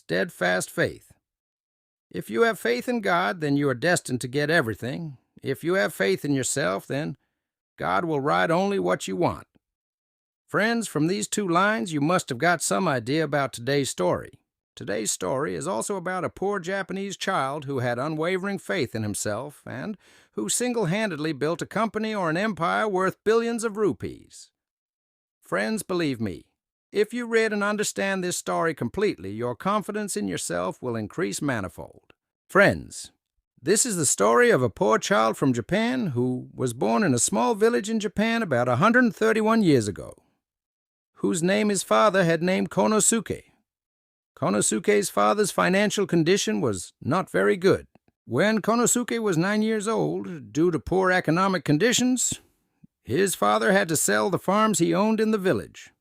Steadfast faith. If you have faith in God, then you are destined to get everything. If you have faith in yourself, then God will write only what you want. Friends, from these two lines, you must have got some idea about today's story. Today's story is also about a poor Japanese child who had unwavering faith in himself and who single-handedly built a company or an empire worth billions of rupees. Friends, believe me, if you read and understand this story completely, your confidence in yourself will increase manifold. Friends, this is the story of a poor child from Japan who was born in a small village in Japan about 131 years ago, whose name his father had named Konosuke. Konosuke's father's financial condition was not very good. When Konosuke was 9 years old, due to poor economic conditions, his father had to sell the farms he owned in the village.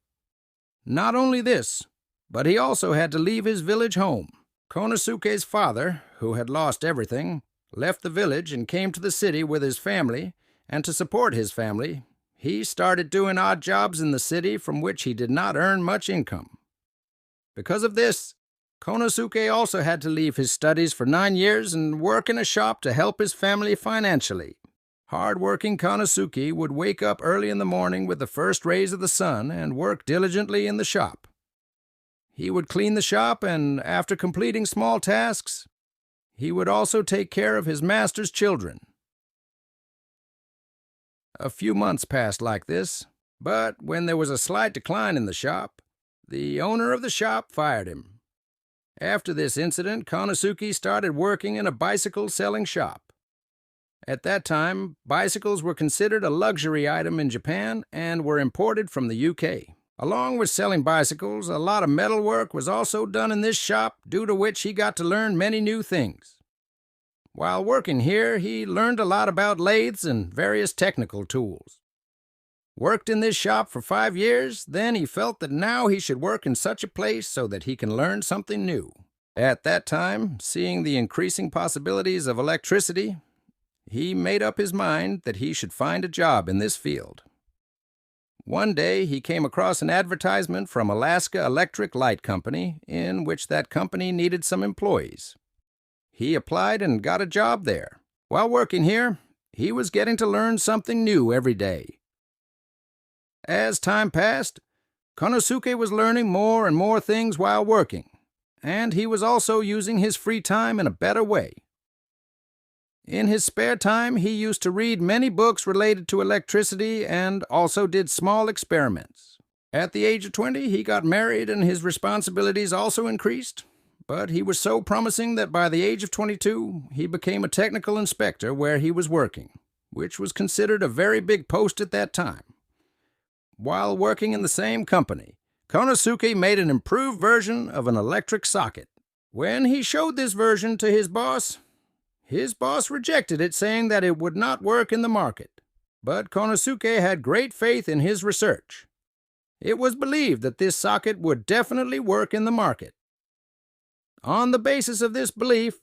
Not only this, but he also had to leave his village home. Konosuke's father, who had lost everything, left the village and came to the city with his family, and to support his family, he started doing odd jobs in the city from which he did not earn much income. Because of this, Konosuke also had to leave his studies for 9 years and work in a shop to help his family financially. Hard-working Konosuke would wake up early in the morning with the first rays of the sun and work diligently in the shop. He would clean the shop, and after completing small tasks, he would also take care of his master's children. A few months passed like this, but when there was a slight decline in the shop, the owner of the shop fired him. After this incident, Konosuke started working in a bicycle-selling shop. At that time, bicycles were considered a luxury item in Japan and were imported from the UK. Along with selling bicycles, a lot of metal work was also done in this shop, due to which he got to learn many new things. While working here, he learned a lot about lathes and various technical tools. Worked in this shop for 5 years, then he felt that now he should work in such a place so that he can learn something new. At that time, seeing the increasing possibilities of electricity, he made up his mind that he should find a job in this field. One day, he came across an advertisement from Alaska Electric Light Company, in which that company needed some employees. He applied and got a job there. While working here, he was getting to learn something new every day. As time passed, Konosuke was learning more and more things while working, and he was also using his free time in a better way. In his spare time, he used to read many books related to electricity and also did small experiments. At the age of 20, he got married and his responsibilities also increased, but he was so promising that by the age of 22, he became a technical inspector where he was working, which was considered a very big post at that time. While working in the same company, Konosuke made an improved version of an electric socket. When he showed this version to his boss rejected it, saying that it would not work in the market. But Konosuke had great faith in his research. It was believed that this socket would definitely work in the market. On the basis of this belief,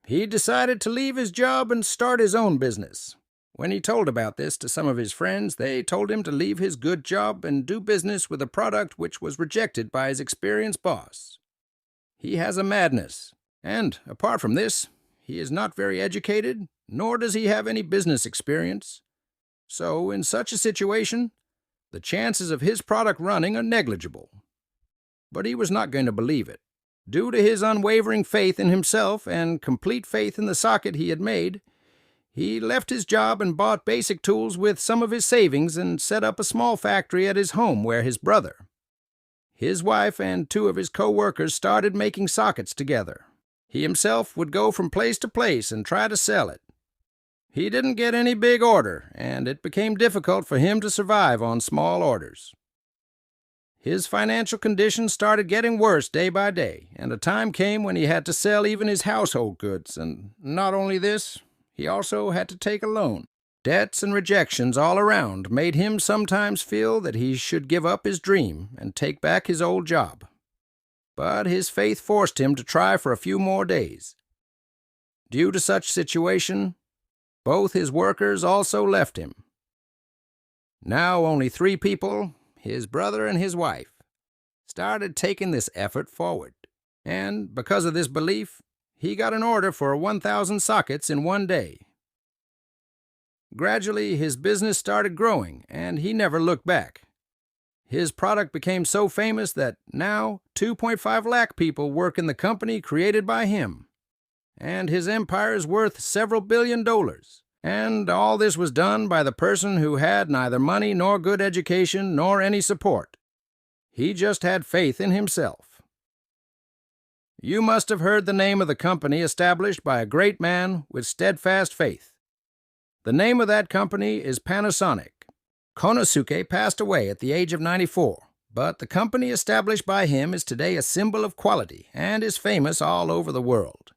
he decided to leave his job and start his own business. When he told about this to some of his friends, they told him to leave his good job and do business with a product which was rejected by his experienced boss. He has a madness, and apart from this, he is not very educated, nor does he have any business experience. So, in such a situation, the chances of his product running are negligible. But he was not going to believe it. Due to his unwavering faith in himself and complete faith in the socket he had made, he left his job and bought basic tools with some of his savings and set up a small factory at his home where his brother, his wife, and 2 of his co-workers started making sockets together. He himself would go from place to place and try to sell it. He didn't get any big order, and it became difficult for him to survive on small orders. His financial condition started getting worse day by day, and a time came when he had to sell even his household goods, and not only this, he also had to take a loan. Debts and rejections all around made him sometimes feel that he should give up his dream and take back his old job. But his faith forced him to try for a few more days. Due to such situation, both his workers also left him. Now only 3 people, his brother and his wife, started taking this effort forward. And because of this belief, he got an order for 1,000 sockets in one day. Gradually, his business started growing, and he never looked back. His product became so famous that now 2.5 lakh people work in the company created by him. And his empire is worth several $billion. And all this was done by the person who had neither money nor good education nor any support. He just had faith in himself. You must have heard the name of the company established by a great man with steadfast faith. The name of that company is Panasonic. Konosuke passed away at the age of 94, but the company established by him is today a symbol of quality and is famous all over the world.